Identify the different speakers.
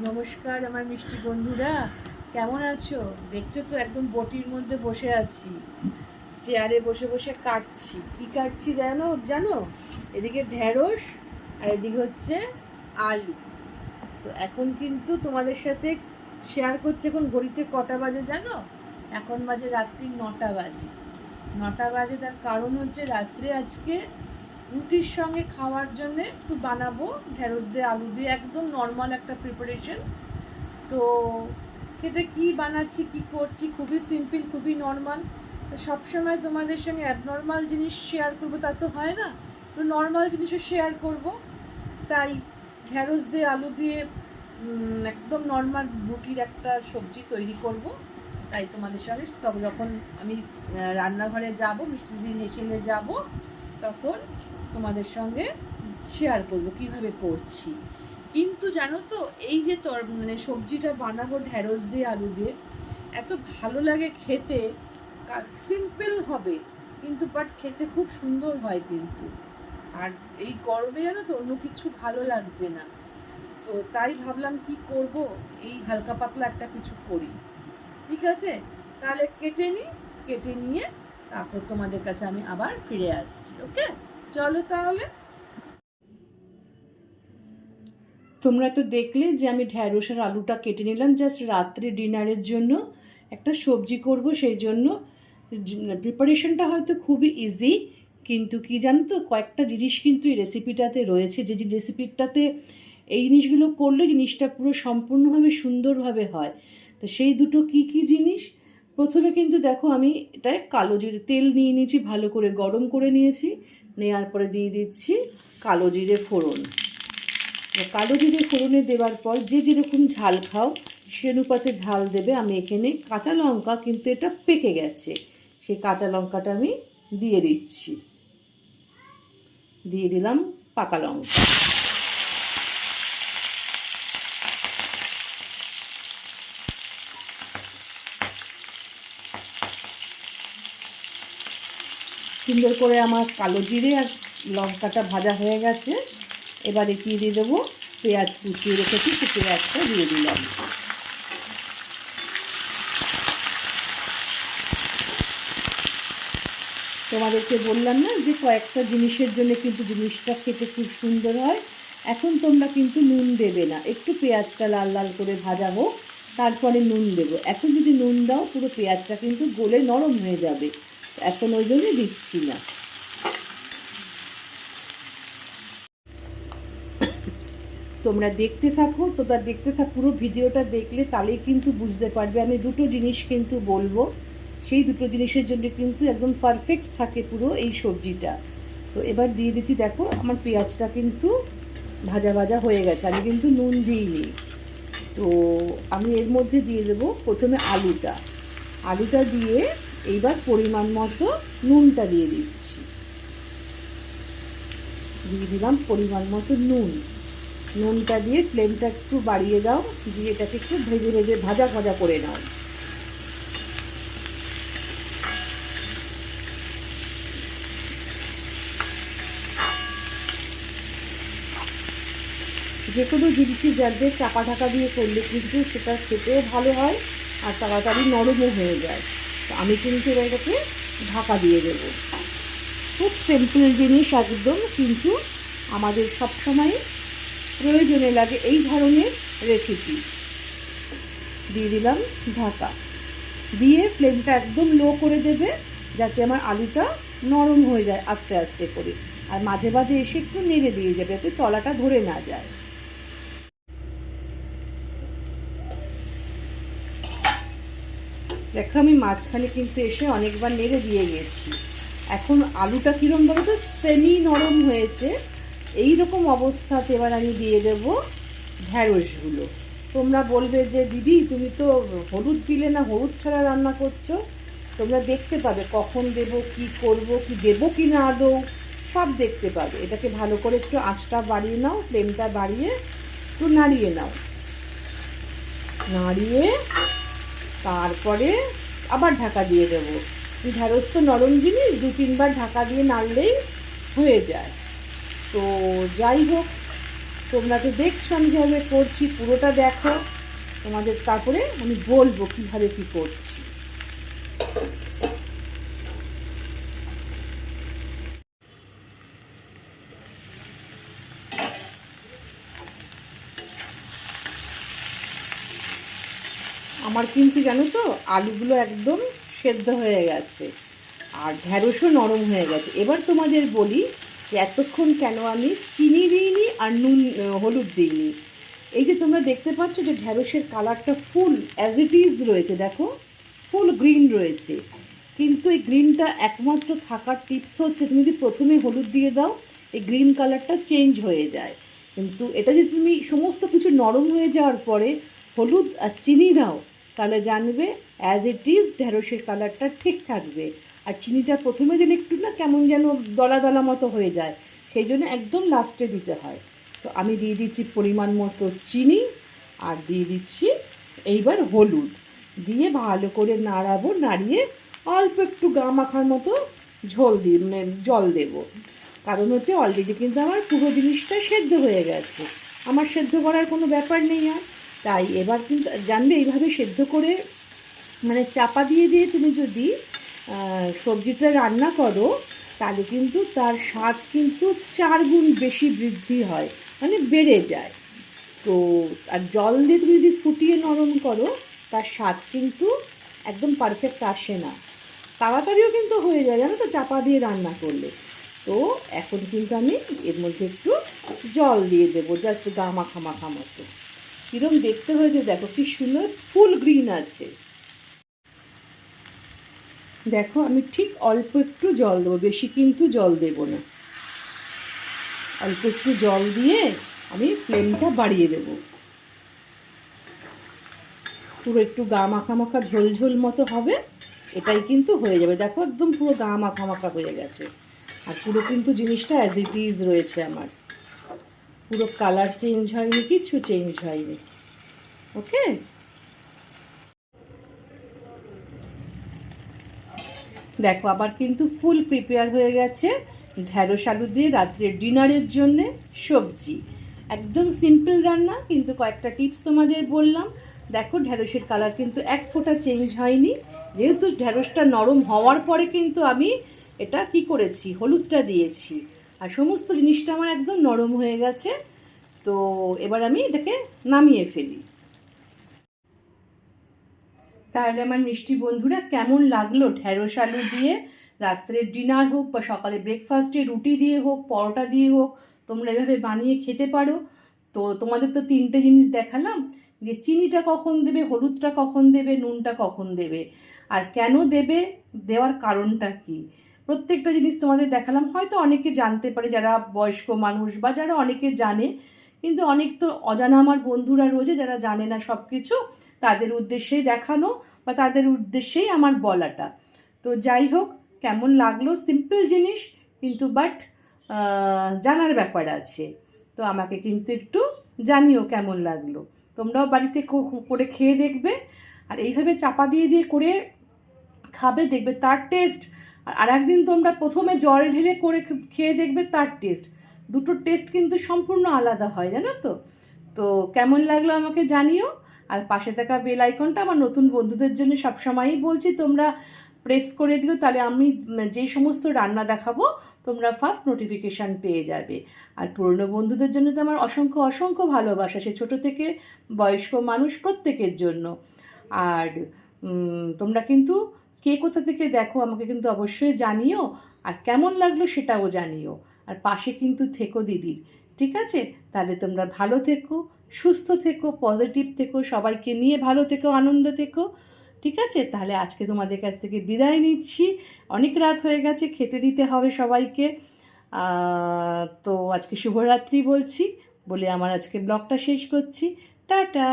Speaker 1: নমস্কার আমার মিষ্টি বন্ধুরা, কেমন আছো? দেখছো তো একদম বটির মধ্যে বসে আছি, চেয়ারে বসে বসে কাটছি। কি কাটছি জানো জানো? এদিকে ঢেঁড়স আর এদিকে হচ্ছে আলু। তো এখন কিন্তু তোমাদের সাথে শেয়ার করছি। এখন ঘড়িতে কটা বাজে জানো? এখন বাজে রাত্রি 9টা বাজে। 9টা বাজে, তার কারণ হচ্ছে রাত্রে আজকে রুটির সঙ্গে খাওয়ার জন্য একটু বানাবো ঢেঁড়স দিয়ে আলু দিয়ে, একদম নর্মাল একটা প্রিপারেশন। তো সেটা কি বানাচ্ছি কি করছি, খুবই সিম্পল, খুবই নর্মাল। তো সবসময় তোমাদের সঙ্গে অ্যাবনর্মাল জিনিস শেয়ার করবো তা তো হয় না, তো নর্মাল জিনিসও শেয়ার করব। তাই ঢেঁড়স দিয়ে আলু দিয়ে একদম নর্মাল রুটির একটা সবজি তৈরি করব। তাই তোমাদের সঙ্গে তখন যখন আমি রান্নাঘরে যাব, মিষ্টিদির হেসেলে যাব, তখন তোমাদের সঙ্গে শেয়ার করব কিভাবে করছি। কিন্তু জানো তো, এই যে মানে সবজিটা বানাবো ঢেঁড়স দিয়ে আলু দিয়ে, এত ভালো লাগে খেতে। সিম্পল হবে কিন্তু বাট খেতে খুব সুন্দর হয় কিন্তু। আর এই গরমে জানো তো অন্য কিছু ভালো লাগছে না, তো তাই ভাবলাম কি করব, এই হালকা পাতলা একটা কিছু করি। ঠিক আছে, তাহলে কেটে নিই, কেটে নিয়ে তারপর তোমাদের কাছে আমি আবার ফিরে আসছি। ওকে, চলো তাহলে। তোমরা তো দেখলে যে আমি ঢ্যাঁড়স আর আলুটা কেটে নিলাম জাস্ট রাত্রে ডিনারের জন্য একটা সবজি করব, সেই জন্য। প্রিপারেশনটা হয়তো খুবই ইজি, কিন্তু কি জানো তো, কয়েকটা জিনিস কিন্তু এই রেসিপিটাতে রয়েছে, যে রেসিপিটাতে এই জিনিসগুলো করলে জিনিসটা পুরো সম্পূর্ণভাবে সুন্দরভাবে হয়। তো সেই দুটো কি কি জিনিস? প্রথমে কিন্তু দেখো, আমি এটা কালো জিরে তেল নিয়ে নিয়েছি, ভালো করে গরম করে নিয়েছি। নেওয়ার পরে দিয়ে দিচ্ছি কালো জিরে ফোড়ন। কালো জিরে ফোড়নে দেওয়ার পর যে যেরকম ঝাল খাও সে অনুপাতে ঝাল দেবে। আমি এখানে কাঁচা লঙ্কা, কিন্তু এটা পেকে গেছে, সেই কাঁচা লঙ্কাটা আমি দিয়ে দিচ্ছি। দিয়ে দিলাম পাকা লঙ্কা। সুন্দর করে আমার কালো জিরে আর লঙ্কাটা ভাজা হয়ে গেছে। এবারে কি দিয়ে দেবো, পেঁয়াজ কুচিয়ে রেখেছি, সে পেঁয়াজটা দিয়ে দিলাম। তোমাদেরকে বললাম না যে কয়েকটা জিনিসের জন্য কিন্তু জিনিসটা খেতে খুব সুন্দর হয়। এখন তোমরা কিন্তু নুন দেবে না, একটু পেঁয়াজটা লাল লাল করে ভাজা হোক, তারপরে নুন দেবো। এখন যদি নুন দাও পুরো পেঁয়াজটা কিন্তু গলে নরম হয়ে যাবে, এখন ওই জন্য দিচ্ছি না। তোমরা দেখতে থাকো, পুরো ভিডিওটা দেখলে তাহলেই কিন্তু বুঝতে পারবে। আমি দুটো জিনিস কিন্তু বলবো, সেই দুটো জিনিসের জন্য কিন্তু একদম পারফেক্ট থাকে পুরো এই সবজিটা। তো এবার দিয়ে দিচ্ছি, দেখো আমার পেঁয়াজটা কিন্তু ভাজা ভাজা হয়ে গেছে, আমি কিন্তু নুন দিইনি। তো আমি এর মধ্যে দিয়ে দেবো প্রথমে আলুটা। আলুটা দিয়ে এইবার পরিমাণ মতো নুনটা দিয়ে দিচ্ছি। দিয়ে দিলাম পরিমাণ মতো নুন। নুনটা দিয়ে ফ্লেমটা একটু বাড়িয়ে দাও, দিয়ে এটাকে একটু ভেজে ভেজে ভাজা ভাজা করে নাও। যে কোনো জিনিসই যাদের চাপা ঢাকা দিয়ে করলে কিন্তু সেটা খেতেও ভালো হয় আর তাড়াতাড়ি নরমও হয়ে যায়। তো আমি কিন্তু এটাকে ঢাকা দিয়ে দেবো। খুব সিম্পল জিনিস একদম, কিন্তু আমাদের সবসময় প্রয়োজনে লাগে এই ধরনের রেসিপি। দিয়ে দিলাম ঢাকা, দিয়ে ফ্লেমটা একদম লো করে দেবে, যাতে আমার আলুটা নরম হয়ে যায় আস্তে আস্তে করে। আর মাঝে মাঝে এসে একটু নেড়ে দিয়ে যাবে, যাতে তলাটা ধরে না যায়। দেখো আমি মাঝখানে কিন্তু এসে অনেকবার নেড়ে দিয়ে গেছি। এখন আলুটা কীরকম বলো তো, সেমি নরম হয়েছে। এই রকম অবস্থাতে এবার আমি দিয়ে দেব ঢ্যাঁড়সগুলো। তোমরা বলবে যে দিদি তুমি তো হলুদ দিলে না, হলুদ ছাড়া রান্না করছো। তোমরা দেখতে পাবে কখন দেব, কি করব, কি দেবো কি না আদৌ, সব দেখতে পাবে। এটাকে ভালো করে একটু আঁচটা বাড়িয়ে নাও, ফ্লেমটা বাড়িয়ে একটু নাড়িয়ে নাও। নাড়িয়ে তারপরে আবার ঢাকা দিয়ে দেবো। ঢ্যাঁড়স তো নরম জিনিস, 2-3 বার ঢাকা দিয়ে নাড়লেই হয়ে যায়। তো যাই হোক, তোমরা তো দেখছো আমি কীভাবে করছি, পুরোটা দেখো, তোমাদের তারপরে আমি বলবো কীভাবে কী করছি। আমার কিন্তু জানো তো আলুগুলো একদম সেদ্ধ হয়ে গেছে আর ঢ্যাঁড়সও নরম হয়ে গেছে। এবার তোমাদের বলি যে এতক্ষণ কেন আমি চিনি দিইনি আর নুন হলুদ দিইনি। এই যে তোমরা দেখতে পাচ্ছ যে ঢ্যাঁড়সের কালারটা ফুল অ্যাজ ইট ইজ রয়েছে, দেখো ফুল গ্রিন রয়েছে, কিন্তু এই গ্রিনটা একমাত্র থাকার টিপস হচ্ছে তুমি যদি প্রথমে হলুদ দিয়ে দাও এই গ্রিন কালারটা চেঞ্জ হয়ে যায়, কিন্তু এটা যদি তুমি সমস্ত কিছু নরম হয়ে যাওয়ার পরে হলুদ আর চিনি দাও তাহলে জানবে অ্যাজ ইট ইজ ঢ্যাঁড়সের কালারটা ঠিক থাকবে। আর চিনিটা প্রথমে দিলে একটু না কেমন যেন দলা দলা মতো হয়ে যায়, সেই জন্য একদম লাস্টে দিতে হয়। তো আমি দিয়ে দিচ্ছি পরিমাণ মতো চিনি আর দিয়ে দিচ্ছি এইবার হলুদ, দিয়ে ভালো করে নাড়াবো, নাড়িয়ে অল্প একটু গা মাখার মতো ঝোল দিয়ে মানে জল দেব। কারণ হচ্ছে অলরেডি কিন্তু আমার পুরো জিনিসটা সেদ্ধ হয়ে গেছে, আমার সেদ্ধ করার কোনো ব্যাপার নেই আর। তাই এবার কিন্তু জানবে এইভাবে সেদ্ধ করে মানে চাপা দিয়ে দিয়ে তুমি যদি সবজিটা রান্না করো তাহলে কিন্তু তার স্বাদ কিন্তু 4 গুণ বেশি বৃদ্ধি হয়, মানে বেড়ে যায়। তো আর জল দিয়ে তুমি যদি ফুটিয়ে নরম করো তার স্বাদ কিন্তু একদম পারফেক্ট আসে না, তাড়াতাড়িও কিন্তু হয়ে যায় জানো তো চাপা দিয়ে রান্না করলে। তো এখন কিন্তু আমি এর মধ্যে একটু জল দিয়ে দেবো, জাস্ট গা মাখা মাখা মতো। কীরকম দেখতে হয়েছে দেখো, কি সুন্দর ফুল গ্রিন আছে। দেখো আমি ঠিক অল্প একটু জল দেবো, বেশি কিন্তু জল দেব না, অল্প একটু জল দিয়ে আমি ফ্লেমটা বাড়িয়ে দেব। পুরো একটু গা মাখা মাখা ঝোল ঝোল মতো হবে, এটাই কিন্তু হয়ে যাবে। দেখো একদম পুরো গা মাখা মাখা হয়ে গেছে আর পুরো কিন্তু জিনিসটা অ্যাজ ইট ইজ রয়েছে আমার, পুরো কালার চেঞ্জ হয়নি, কিচ্ছু চেঞ্জ হয়নি। ওকে, দেখো আবার কিন্তু ফুল প্রিপেয়ার হয়ে গেছে ঢ্যাঁড়স আলু দিয়ে রাত্রের ডিনারের জন্যে সবজি। একদম সিম্পল রান্না, কিন্তু কয়েকটা টিপস তোমাদের বললাম। দেখো ঢ্যাঁড়সের কালার কিন্তু এক ফোঁটা চেঞ্জ হয়নি, যেহেতু ঢ্যাঁড়সটা নরম হওয়ার পরে কিন্তু আমি এটা কি করেছি হলুদটা দিয়েছি, আর সমস্ত জিনিসটা আমার একদম নরম হয়ে গেছে। তো এবার আমি এটাকে নামিয়ে ফেলি। তাহলে আমার মিষ্টি বন্ধুরা কেমন লাগলো ঢ্যাঁড়স আলু দিয়ে রাত্রের ডিনার হোক বা সকালে ব্রেকফাস্টে রুটি দিয়ে হোক পরোটা দিয়ে হোক তোমরা এভাবে বানিয়ে খেতে পারো। তো তোমাদের তো 3টে জিনিস দেখালাম, যে চিনিটা কখন দেবে, হলুদটা কখন দেবে, নুনটা কখন দেবে, আর কেন দেবে, দেওয়ার কারণটা কি, প্রত্যেকটা জিনিস তোমাদের দেখালাম। হয়তো অনেকে জানতে পারে যারা বয়স্ক মানুষ বা যারা অনেকে জানে, কিন্তু অনেক তো অজানা আমার বন্ধুরা রয়েছে যারা জানে না সব কিছু, তাদের উদ্দেশ্যেই দেখানো বা তাদের উদ্দেশ্যেই আমার বলাটা। তো যাই হোক, কেমন লাগলো, সিম্পল জিনিস কিন্তু বাট জানার ব্যাপার আছে। তো আমাকে কিন্তু একটু জানিও কেমন লাগলো, তোমরাও বাড়িতে করে খেয়ে দেখবে, আর এইভাবে চাপা দিয়ে দিয়ে করে খাবে, দেখবে তার টেস্ট, আর একদিন তোমরা প্রথমে জল ঢেলে করে খেয়ে দেখবে তার টেস্ট, দুটোর টেস্ট কিন্তু সম্পূর্ণ আলাদা হয় জানো তো। তো কেমন লাগলো আমাকে জানিও, আর পাশে থাকা বেল আইকনটা আমার নতুন বন্ধুদের জন্য সবসময়ই বলছি তোমরা প্রেস করে দিও, তাহলে আমি যেই সমস্ত রান্না দেখাবো তোমরা ফার্স্ট নোটিফিকেশান পেয়ে যাবে। আর পুরনো বন্ধুদের জন্য তো আমার অসংখ্য অসংখ্য ভালোবাসা, সে ছোটো থেকে বয়স্ক মানুষ প্রত্যেকের জন্য। আর তোমরা কিন্তু কে কোথা থেকে দেখো আমাকে কিন্তু অবশ্যই জানিও, আর কেমন লাগলো সেটাও জানিও, আর পাশে কিন্তু থেকো দিদির, ঠিক আছে? তাহলে তোমরা ভালো থেকো, সুস্থ থেকো, পজিটিভ থেকো, সবাইকে নিয়ে ভালো থেকো, আনন্দ থেকো, ঠিক আছে? তাহলে আজকে তোমাদের কাছ থেকে বিদায় নিচ্ছি, অনেক রাত হয়ে গেছে, খেতে দিতে হবে সবাইকে। তো আজকে শুভরাত্রি বলছি, বলে আমার আজকে ব্লগটা শেষ করছি। টাটা।